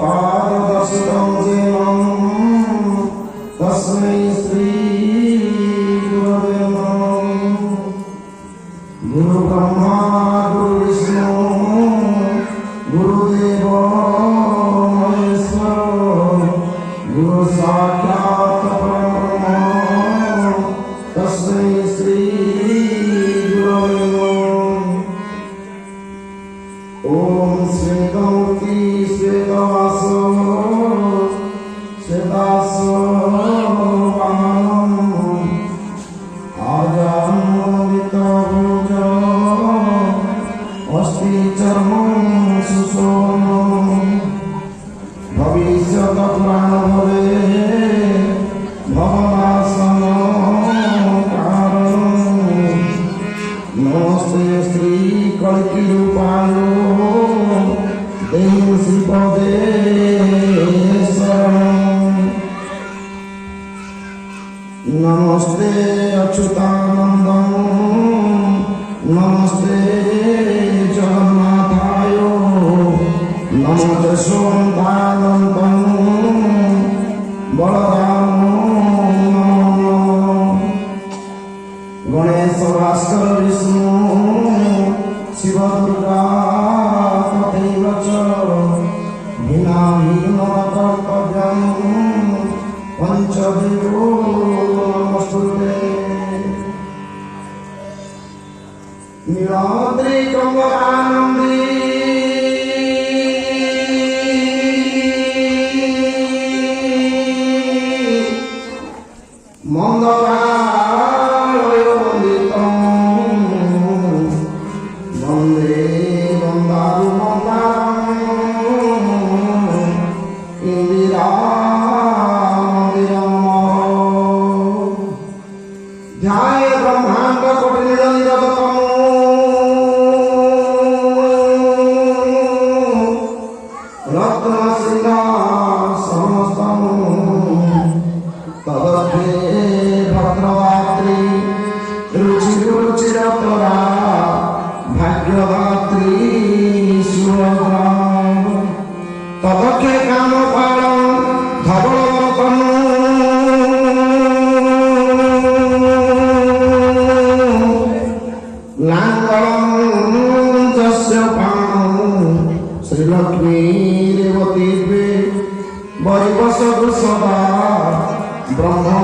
पाददर्शितं जेनं तस्मै श्री गुरवे नमः। गुरु ब्रह्मा गुरु विष्णु गुरुदेव महेश्वर गुरु साक्षात् परब्रह्म तस्मै श्री गुरवे नमः। ओम श्वेतमूर्ति श्वेतवासो श्वेतासो वामनम् आजानुमोदितभुज अस्ति चर्मं सुशोभनम् भविष्यत्पुराणभवे भवनाशनकारणम् नमस्ते श्री कल्किरूपाय देहि श्रीपदे शरणम्। नमस्ते अच्युतानन्दं नमस्ते जगन्नाथाय नमस्ते सोमदानन्दं बलरामो नमो गणेश भास्कर विष्णु शिव दुर्गा तथैव च भिन्नाभिन्न कर्तव्यं पंचदेवो नमस्तुते। नीलाद्रि कमलानंदी मंगलालय वंदितं वंदे वंदारु मंदारम् इंदिरामन्दिरम्। ध्याय ब्रह्मांड कोटि निरतम् रत्नसिंहासनस्थम् तदर्थे भद्रवात्री रुचिरुचिरतरा भाग्यदात्री सुभद्रा तदखे कामपालं धवलतनु लाङ्गलं जस्य पाणौ श्रीलक्ष्मी रेवती वरिवसतु सदा ब्रह्म